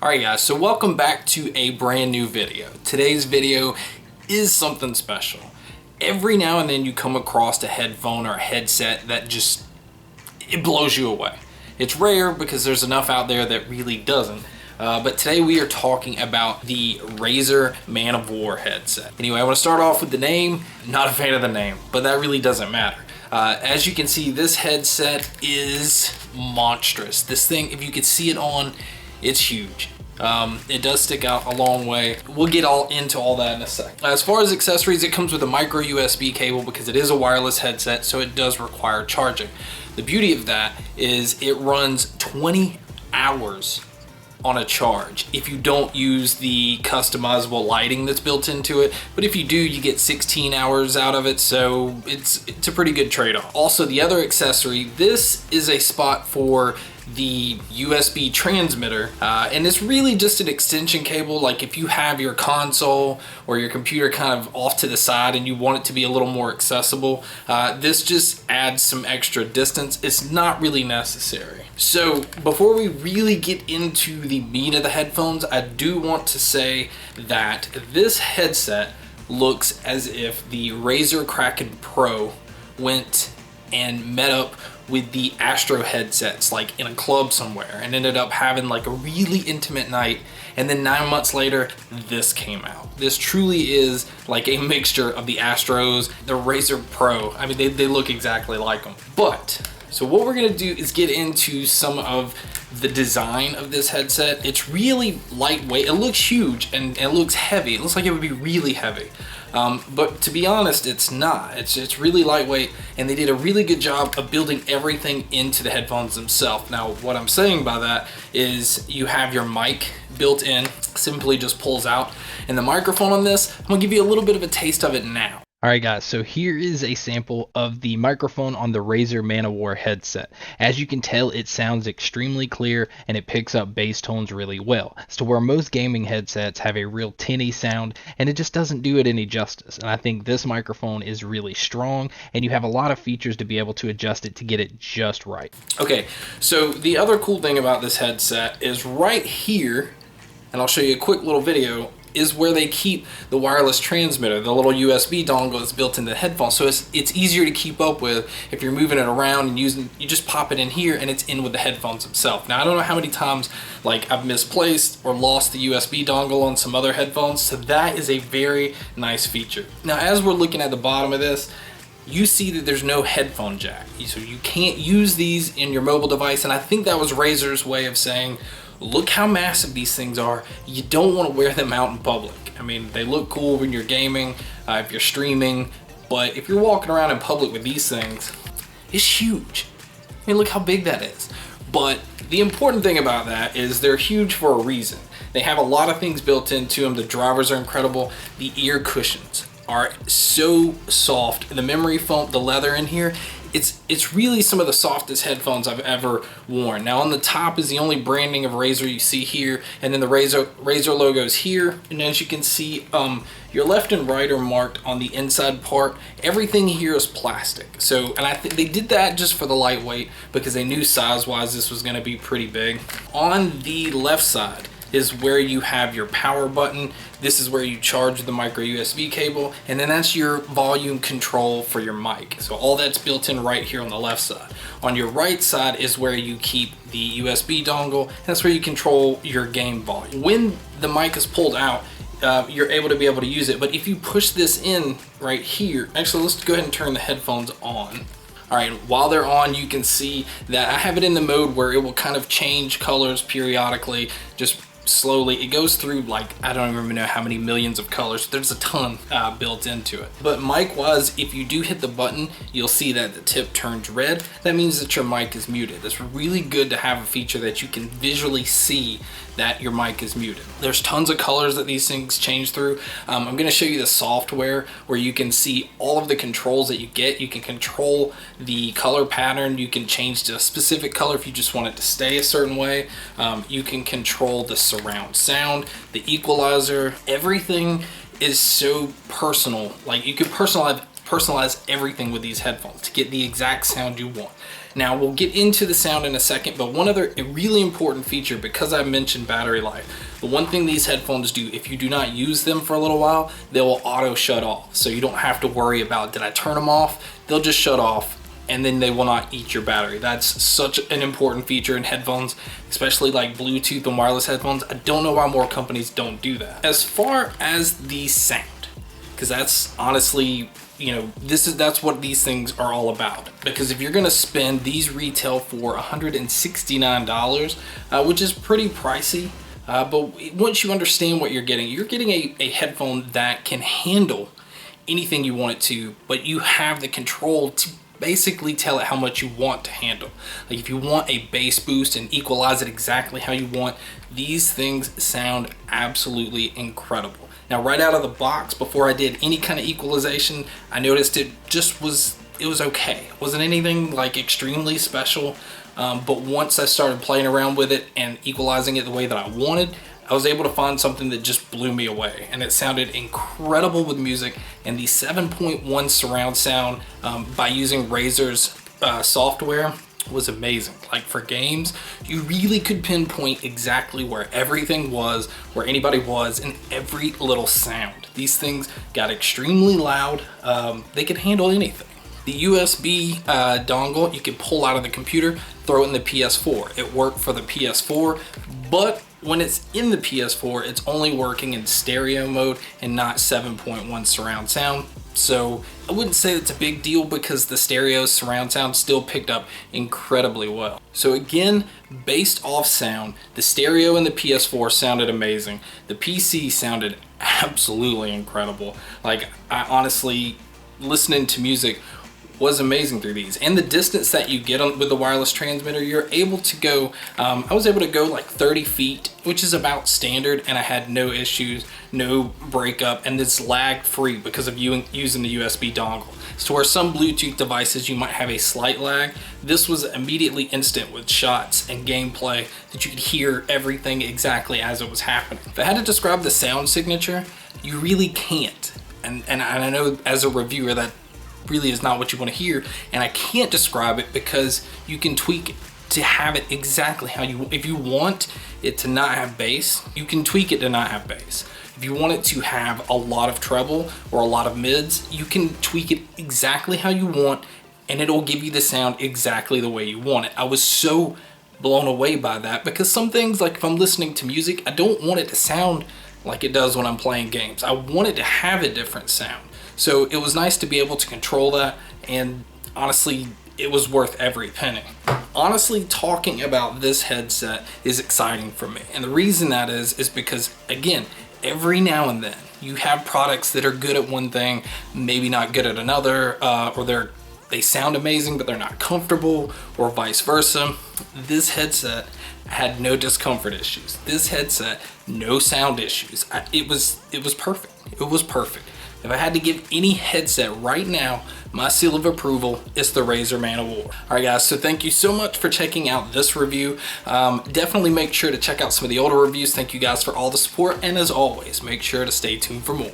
Alright guys, so welcome back to a brand new video. Today's video is something special. Every now and then you come across a headphone or a headset that just, it blows you away. It's rare because there's enough out there that really doesn't. But today we are talking about the Razer Man O War headset. Anyway, I want to start off with the name. I'm not a fan of the name, but that really doesn't matter. As you can see, this headset is monstrous. This thing, if you could see it on, it's huge. It does stick out a long way. We'll get all into all that in a sec. As far as accessories, it comes with a micro USB cable because it is a wireless headset, so it does require charging. The beauty of that is it runs 20 hours on a charge if you don't use the customizable lighting that's built into it, but if you do, you get 16 hours out of it, so it's a pretty good trade-off. Also, the other accessory, this is a spot for the USB transmitter, and it's really just an extension cable. Like if you have your console or your computer kind of off to the side and you want it to be a little more accessible, this just adds some extra distance. It's not really necessary. So before we really get into the meat of the headphones, I do want to say that this headset looks as if the Razer Kraken Pro went and met up with the Astro headsets like in a club somewhere and ended up having like a really intimate night, and then 9 months later this came out. This truly is like a mixture of the Astros, the Razer Pro. I mean, they look exactly like them. But so what we're gonna do is get into some of the design of this headset. It's really lightweight. It looks huge and it looks heavy. It looks like it would be really heavy. But to be honest, it's not. It's really lightweight, and they did a really good job of building everything into the headphones themselves. Now, what I'm saying by that is you have your mic built in, simply just pulls out, and the microphone on this, I'm gonna give you a little bit of a taste of it now. Alright guys, so here is a sample of the microphone on the Razer Man O War headset. As you can tell, it sounds extremely clear and it picks up bass tones really well. It's to where most gaming headsets have a real tinny sound and it just doesn't do it any justice. And I think this microphone is really strong and you have a lot of features to be able to adjust it to get it just right. Okay, so the other cool thing about this headset is right here, and I'll show you a quick little video, is where they keep the wireless transmitter, the little USB dongle that's built into the headphones. So it's easier to keep up with if you're moving it around and you just pop it in here and it's in with the headphones themselves. Now, I don't know how many times like I've misplaced or lost the USB dongle on some other headphones, so that is a very nice feature. Now, as we're looking at the bottom of this, you see that there's no headphone jack. So you can't use these in your mobile device, and I think that was Razer's way of saying, look how massive these things are. You don't want to wear them out in public. I mean, they look cool when you're gaming, if you're streaming, but if you're walking around in public with these things, it's huge. I mean, look how big that is. But the important thing about that is they're huge for a reason. They have a lot of things built into them. The drivers are incredible. The ear cushions are so soft. The memory foam, the leather in here, it's really some of the softest headphones I've ever worn. Now, on the top is the only branding of Razer you see here, and then the Razer logo's here. And as you can see, your left and right are marked on the inside part. Everything here is plastic. So, and I think they did that just for the lightweight because they knew size-wise this was going to be pretty big. On the left side is where you have your power button. This is where you charge the micro USB cable, and then that's your volume control for your mic. So all that's built in right here on the left side. On your right side is where you keep the USB dongle, and that's where you control your game volume. When the mic is pulled out, you're able to use it, but if you push this in right here, actually let's go ahead and turn the headphones on. All right, while they're on, you can see that I have it in the mode where it will kind of change colors periodically, just slowly. It goes through like, I don't even know how many millions of colors. There's a ton built into it. But mic wise, if you do hit the button, you'll see that the tip turns red. That means that your mic is muted. It's really good to have a feature that you can visually see that your mic is muted. There's tons of colors that these things change through. I'm going to show you the software where you can see all of the controls that you get. You can control the color pattern. You can change to a specific color if you just want it to stay a certain way. You can control the surround sound, the equalizer. Everything is so personal. Like, you can personalize personalize everything with these headphones to get the exact sound you want. Now we'll get into the sound in a second, but one other really important feature, because I mentioned battery life, the one thing these headphones do, if you do not use them for a little while, they will auto shut off. So you don't have to worry about, did I turn them off? They'll just shut off and then they will not eat your battery. That's such an important feature in headphones, especially like Bluetooth and wireless headphones. I don't know why more companies don't do that. As far as the sound, because that's honestly, you know, that's what these things are all about. Because if you're gonna spend, these retail for $169, which is pretty pricey, but once you understand what you're getting a headphone that can handle anything you want it to, but you have the control to basically tell it how much you want to handle. Like if you want a bass boost and equalize it exactly how you want, these things sound absolutely incredible. Now right out of the box, before I did any kind of equalization, I noticed it was okay. It wasn't anything like extremely special, but once I started playing around with it and equalizing it the way that I wanted, I was able to find something that just blew me away, and it sounded incredible with music. And the 7.1 surround sound by using Razer's software was amazing. Like for games, you really could pinpoint exactly where everything was, where anybody was, and every little sound. These things got extremely loud. They could handle anything. The USB dongle you can pull out of the computer, throw it in the PS4. It worked for the PS4, but when it's in the PS4, it's only working in stereo mode and not 7.1 surround sound. So I wouldn't say it's a big deal because the stereo surround sound still picked up incredibly well. So again, based off sound, the stereo in the PS4 sounded amazing. The PC sounded absolutely incredible. Like I honestly, listening to music was amazing through these, and the distance that you get with the wireless transmitter, you're able to go, I was able to go like 30 feet, which is about standard, and I had no issues, no breakup, and it's lag free because of you using the USB dongle. So where some Bluetooth devices you might have a slight lag, this was immediately instant with shots and gameplay that you could hear everything exactly as it was happening. If I had to describe the sound signature, you really can't, and I know as a reviewer that really is not what you want to hear, and I can't describe it because you can tweak it to have it exactly how you want. If you want it to not have bass, you can tweak it to not have bass. If you want it to have a lot of treble or a lot of mids, you can tweak it exactly how you want, and it'll give you the sound exactly the way you want it. I was so blown away by that, because some things, like if I'm listening to music, I don't want it to sound like it does when I'm playing games. I want it to have a different sound. So it was nice to be able to control that, and honestly, it was worth every penny. Honestly, talking about this headset is exciting for me. And the reason that is because, again, every now and then you have products that are good at one thing, maybe not good at another, or they sound amazing, but they're not comfortable, or vice versa. This headset had no discomfort issues. This headset, no sound issues. It was perfect. It was perfect. If I had to give any headset right now my seal of approval, it's the Razer Man O War. Alright guys, so thank you so much for checking out this review. Definitely make sure to check out some of the older reviews. Thank you guys for all the support, and as always, make sure to stay tuned for more.